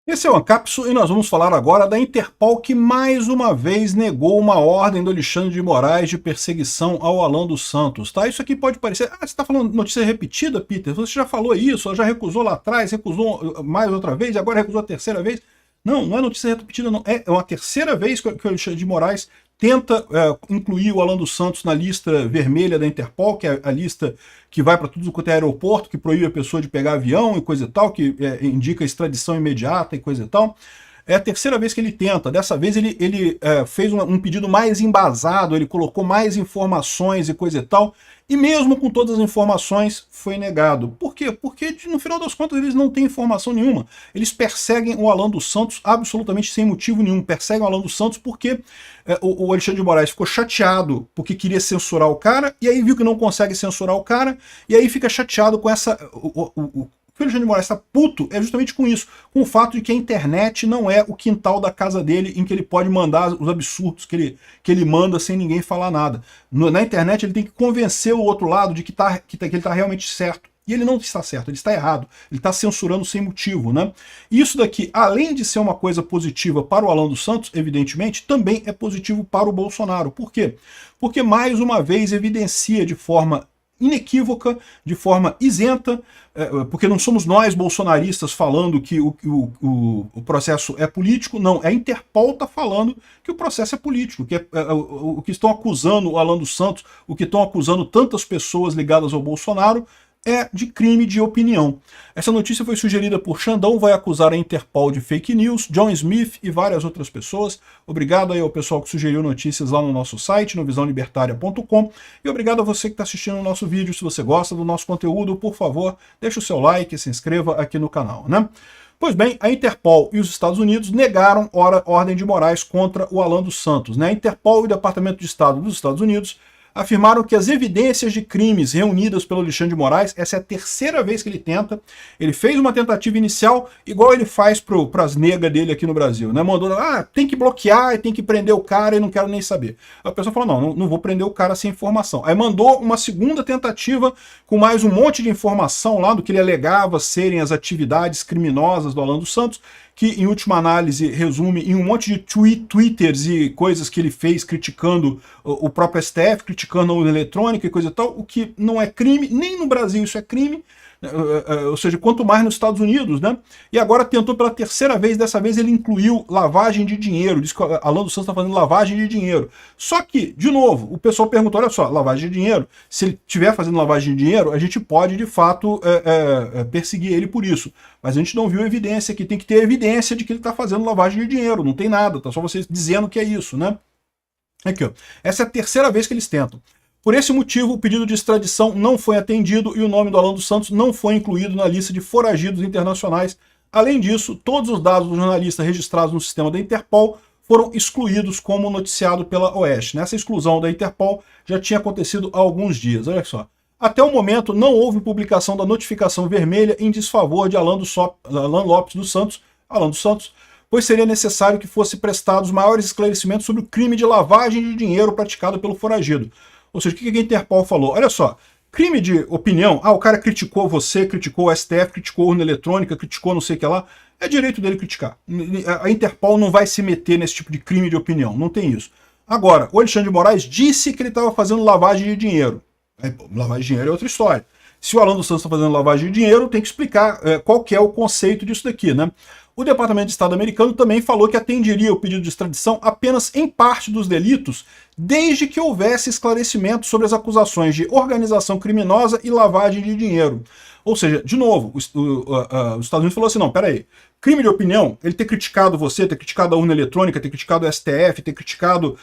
Esse é o Ancapsu e nós vamos falar agora da Interpol, que mais uma vez negou uma ordem do Alexandre de Moraes de perseguição ao Alan dos Santos. Tá? Isso aqui pode parecer... você está falando notícia repetida, Peter? Você já falou isso, já recusou lá atrás, recusou mais outra vez, agora recusou a terceira vez. Não, não é notícia repetida, não. É uma terceira vez que o Alexandre de Moraes tenta incluir o Alan dos Santos na lista vermelha da Interpol, que é a lista que vai para tudo quanto é aeroporto, que proíbe a pessoa de pegar avião e coisa e tal, que indica extradição imediata e coisa e tal. É a terceira vez que ele tenta. Dessa vez ele fez um pedido mais embasado, ele colocou mais informações e coisa e tal, e mesmo com todas as informações foi negado. Por quê? Porque no final das contas eles não têm informação nenhuma. Eles perseguem o Alan dos Santos absolutamente sem motivo nenhum. Perseguem o Alan dos Santos porque o Alexandre de Moraes ficou chateado porque queria censurar o cara, e aí viu que não consegue censurar o cara, e aí fica chateado com essa... O que o Alexandre de Moraes está puto é justamente com isso, com o fato de que a internet não é o quintal da casa dele em que ele pode mandar os absurdos que ele manda sem ninguém falar nada. Na internet ele tem que convencer o outro lado de que ele está realmente certo. E ele não está certo, ele está errado, ele está censurando sem motivo, né? E isso daqui, além de ser uma coisa positiva para o Alan dos Santos, evidentemente, também é positivo para o Bolsonaro. Por quê? Porque mais uma vez evidencia de forma inequívoca, de forma isenta, porque não somos nós bolsonaristas falando que o processo é político, não, a Interpol está falando que o processo é político, que o que estão acusando o Alan dos Santos, o que estão acusando tantas pessoas ligadas ao Bolsonaro, é de crime de opinião. Essa notícia foi sugerida por Xandão, vai acusar a Interpol de fake news, John Smith e várias outras pessoas. Obrigado aí ao pessoal que sugeriu notícias lá no nosso site, no visãolibertaria.com, e obrigado a você que está assistindo o nosso vídeo. Se você gosta do nosso conteúdo, por favor, deixe o seu like e se inscreva aqui no canal, né? Pois bem, a Interpol e os Estados Unidos negaram ordem de Moraes contra o Alan dos Santos, né? A Interpol e o Departamento de Estado dos Estados Unidos afirmaram que as evidências de crimes reunidas pelo Alexandre de Moraes, essa é a terceira vez que ele tenta, ele fez uma tentativa inicial, igual ele faz para as negas dele aqui no Brasil, né? Mandou, tem que bloquear e tem que prender o cara e não quero nem saber. A pessoa falou, não vou prender o cara sem informação. Aí mandou uma segunda tentativa com mais um monte de informação lá do que ele alegava serem as atividades criminosas do Alan dos Santos, que em última análise resume em um monte de twitters e coisas que ele fez criticando o próprio STF, criticando a urna eletrônica e coisa e tal, o que não é crime, nem no Brasil isso é crime, ou seja, quanto mais nos Estados Unidos, né? E agora tentou pela terceira vez, dessa vez ele incluiu lavagem de dinheiro, diz que o Alan dos Santos está fazendo lavagem de dinheiro. Só que, de novo, o pessoal perguntou, olha só, lavagem de dinheiro, se ele estiver fazendo lavagem de dinheiro, a gente pode, de fato, perseguir ele por isso. Mas a gente não viu evidência aqui, tem que ter evidência de que ele está fazendo lavagem de dinheiro, não tem nada, tá só vocês dizendo que é isso, né? Aqui, ó. Essa é a terceira vez que eles tentam. Por esse motivo, o pedido de extradição não foi atendido e o nome do Alan dos Santos não foi incluído na lista de foragidos internacionais. Além disso, todos os dados do jornalista registrados no sistema da Interpol foram excluídos como noticiado pela Oeste. Nessa exclusão da Interpol já tinha acontecido há alguns dias. Olha só. Até o momento, não houve publicação da notificação vermelha em desfavor de Alan Lopes dos Santos, pois seria necessário que fosse prestados maiores esclarecimentos sobre o crime de lavagem de dinheiro praticado pelo foragido. Ou seja, o que a Interpol falou? Olha só, crime de opinião, o cara criticou você, criticou o STF, criticou a urna eletrônica, criticou não sei o que lá, é direito dele criticar. A Interpol não vai se meter nesse tipo de crime de opinião, não tem isso. Agora, o Alexandre de Moraes disse que ele estava fazendo lavagem de dinheiro. Lavagem de dinheiro é outra história. Se o Alan dos Santos está fazendo lavagem de dinheiro, tem que explicar qual que é o conceito disso daqui, né? O Departamento de Estado americano também falou que atenderia o pedido de extradição apenas em parte dos delitos, desde que houvesse esclarecimento sobre as acusações de organização criminosa e lavagem de dinheiro. Ou seja, de novo, os Estados Unidos falou assim, não, peraí, crime de opinião, ele ter criticado você, ter criticado a urna eletrônica, ter criticado o STF, ter criticado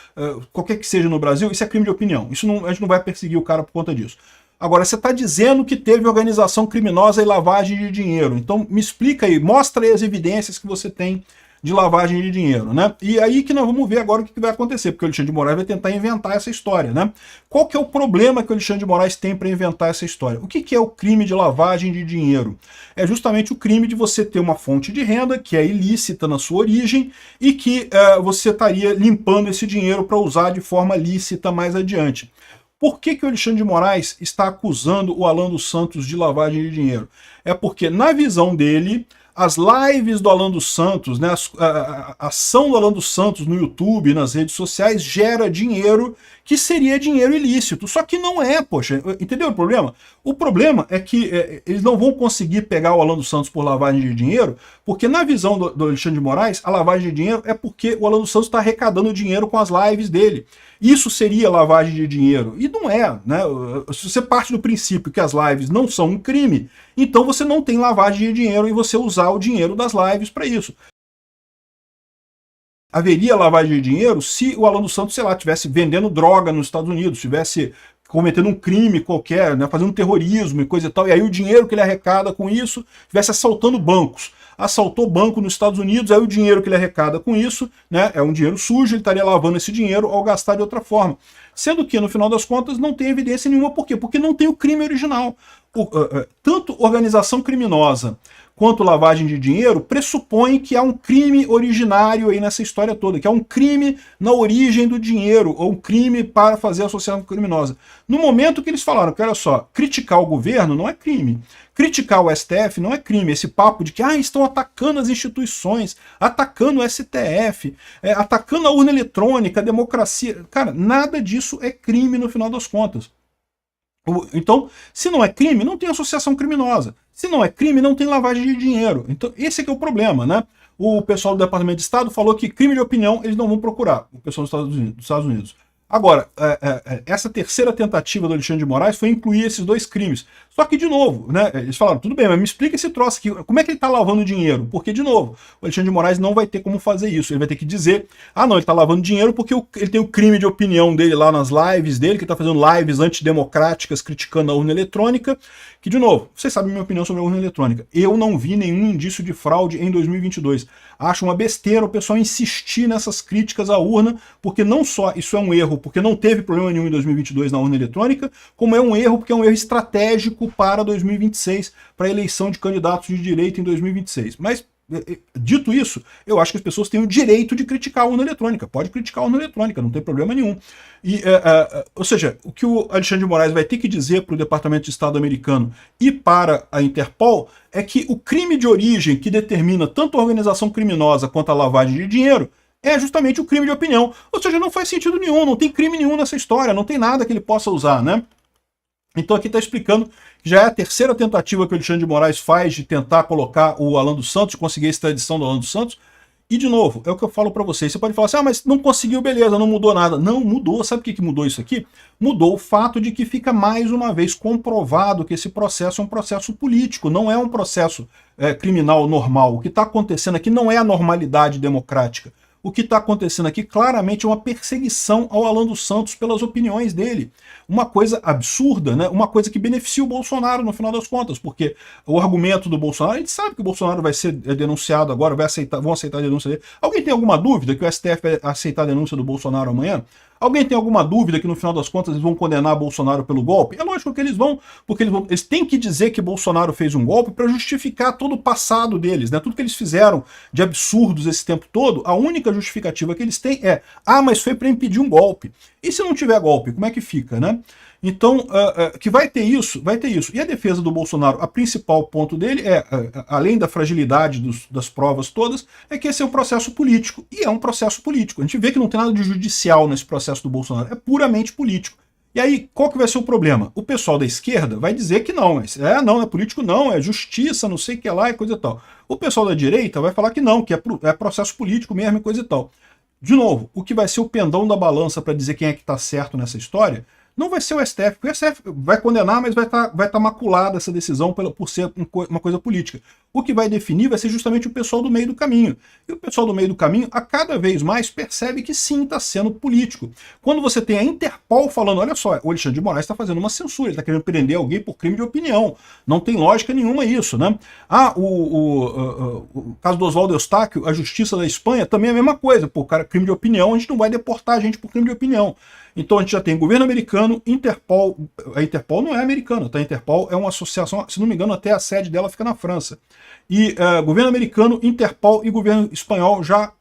qualquer que seja no Brasil, isso é crime de opinião. Isso não, a gente não vai perseguir o cara por conta disso. Agora, você está dizendo que teve organização criminosa e lavagem de dinheiro. Então, me explica aí, mostra aí as evidências que você tem de lavagem de dinheiro, né? E aí que nós vamos ver agora o que vai acontecer, porque o Alexandre de Moraes vai tentar inventar essa história, né? Qual que é o problema que o Alexandre de Moraes tem para inventar essa história? O que é o crime de lavagem de dinheiro? É justamente o crime de você ter uma fonte de renda que é ilícita na sua origem e que você estaria limpando esse dinheiro para usar de forma lícita mais adiante. Por que o Alexandre de Moraes está acusando o Alan dos Santos de lavagem de dinheiro? É porque, na visão dele, as lives do Alan dos Santos, né, a ação do Alan dos Santos no YouTube, nas redes sociais, gera dinheiro que seria dinheiro ilícito. Só que não é, poxa. Entendeu o problema? O problema é que eles não vão conseguir pegar o Alan dos Santos por lavagem de dinheiro, porque na visão do Alexandre de Moraes, a lavagem de dinheiro é porque o Alan dos Santos está arrecadando dinheiro com as lives dele. Isso seria lavagem de dinheiro. E não é, né? Se você parte do princípio que as lives não são um crime, então você não tem lavagem de dinheiro e você usar o dinheiro das lives para isso. Haveria lavagem de dinheiro se o Alan dos Santos, sei lá, estivesse vendendo droga nos Estados Unidos, estivesse cometendo um crime qualquer, né, fazendo terrorismo e coisa e tal, e aí o dinheiro que ele arrecada com isso estivesse assaltando bancos. Assaltou banco nos Estados Unidos, aí o dinheiro que ele arrecada com isso, né, é um dinheiro sujo, ele estaria lavando esse dinheiro ao gastar de outra forma. Sendo que, no final das contas, não tem evidência nenhuma. Por quê? Porque não tem o crime original. Tanto organização criminosa quanto lavagem de dinheiro pressupõe que há um crime originário aí nessa história toda, que há um crime na origem do dinheiro, ou um crime para fazer a associação criminosa. No momento que eles falaram que, olha só, criticar o governo não é crime, criticar o STF não é crime, esse papo de que estão atacando as instituições, atacando o STF, atacando a urna eletrônica, a democracia, cara, nada disso é crime no final das contas. Então, se não é crime, não tem associação criminosa. Se não é crime, não tem lavagem de dinheiro. Então, esse é que é o problema, né? O pessoal do Departamento de Estado falou que crime de opinião eles não vão procurar, o pessoal dos Estados Unidos. Agora, essa terceira tentativa do Alexandre de Moraes foi incluir esses dois crimes. Só que, de novo, né, eles falaram, tudo bem, mas me explica esse troço aqui, como é que ele está lavando dinheiro? Porque, de novo, o Alexandre de Moraes não vai ter como fazer isso. Ele vai ter que dizer, não, ele está lavando dinheiro porque ele tem o crime de opinião dele lá nas lives dele, que está fazendo lives antidemocráticas criticando a urna eletrônica, que, de novo, vocês sabem a minha opinião sobre a urna eletrônica. Eu não vi nenhum indício de fraude em 2022. Acho uma besteira o pessoal insistir nessas críticas à urna, porque não só isso é um erro, porque não teve problema nenhum em 2022 na urna eletrônica, como é um erro porque é um erro estratégico para 2026, para a eleição de candidatos de direita em 2026. Mas, dito isso, eu acho que as pessoas têm o direito de criticar a urna eletrônica. Pode criticar a urna eletrônica, não tem problema nenhum. Ou seja, o que o Alexandre de Moraes vai ter que dizer para o Departamento de Estado americano e para a Interpol é que o crime de origem que determina tanto a organização criminosa quanto a lavagem de dinheiro é justamente o crime de opinião. Ou seja, não faz sentido nenhum, não tem crime nenhum nessa história, não tem nada que ele possa usar, né? Então aqui está explicando que já é a terceira tentativa que o Alexandre de Moraes faz de tentar colocar o Alan dos Santos, conseguir a extradição do Alan dos Santos. E, de novo, é o que eu falo para vocês. Você pode falar assim, mas não conseguiu, beleza, não mudou nada. Não mudou. Sabe o que mudou isso aqui? Mudou o fato de que fica mais uma vez comprovado que esse processo é um processo político, não é um processo criminal normal. O que está acontecendo aqui não é a normalidade democrática. O que está acontecendo aqui claramente é uma perseguição ao Alan dos Santos pelas opiniões dele. Uma coisa absurda, né? Uma coisa que beneficia o Bolsonaro no final das contas, porque o argumento do Bolsonaro, a gente sabe que o Bolsonaro vai ser denunciado agora, vão aceitar a denúncia dele. Alguém tem alguma dúvida que o STF vai aceitar a denúncia do Bolsonaro amanhã? Alguém tem alguma dúvida que no final das contas eles vão condenar Bolsonaro pelo golpe? É lógico que eles vão, porque eles têm que dizer que Bolsonaro fez um golpe para justificar todo o passado deles, né? Tudo que eles fizeram de absurdos esse tempo todo, a única justificativa que eles têm é, mas foi para impedir um golpe. E se não tiver golpe, como é que fica, né? Então, que vai ter isso, vai ter isso. E a defesa do Bolsonaro, a principal ponto dele além da fragilidade das provas todas, é que esse é um processo político. E é um processo político. A gente vê que não tem nada de judicial nesse processo do Bolsonaro, é puramente político. E aí, qual que vai ser o problema? O pessoal da esquerda vai dizer que não, não é político não, é justiça, não sei o que lá e coisa e tal. O pessoal da direita vai falar que não, que é processo político mesmo e coisa e tal. De novo, o que vai ser o pendão da balança para dizer quem é que está certo nessa história não vai ser o STF, porque o STF vai condenar, mas vai tá maculada essa decisão por ser uma coisa política. O que vai definir vai ser justamente o pessoal do meio do caminho. E o pessoal do meio do caminho, a cada vez mais, percebe que sim, está sendo político. Quando você tem a Interpol falando, olha só, o Alexandre de Moraes está fazendo uma censura, ele está querendo prender alguém por crime de opinião. Não tem lógica nenhuma isso, né? O caso do Oswaldo Eustáquio, a justiça da Espanha, também é a mesma coisa. Por crime de opinião, a gente não vai deportar a gente por crime de opinião. Então a gente já tem governo americano, Interpol, a Interpol não é americana, tá? A Interpol é uma associação, se não me engano até a sede dela fica na França. E governo americano, Interpol e governo espanhol já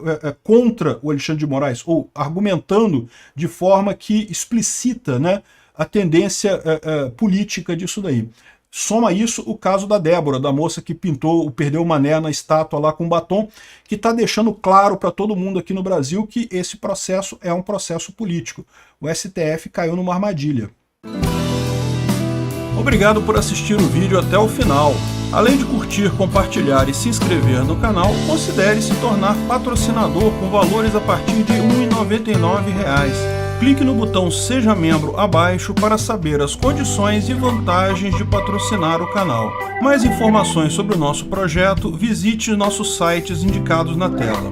contra o Alexandre de Moraes, ou argumentando de forma que explicita, né, a tendência política disso daí. Soma isso o caso da Débora, da moça que perdeu o mané na estátua lá com batom, que está deixando claro para todo mundo aqui no Brasil que esse processo é um processo político. O STF caiu numa armadilha. Obrigado por assistir o vídeo até o final. Além de curtir, compartilhar e se inscrever no canal, considere se tornar patrocinador com valores a partir de R$ 1,99. Clique no botão Seja Membro abaixo para saber as condições e vantagens de patrocinar o canal. Mais informações sobre o nosso projeto, visite nossos sites indicados na tela.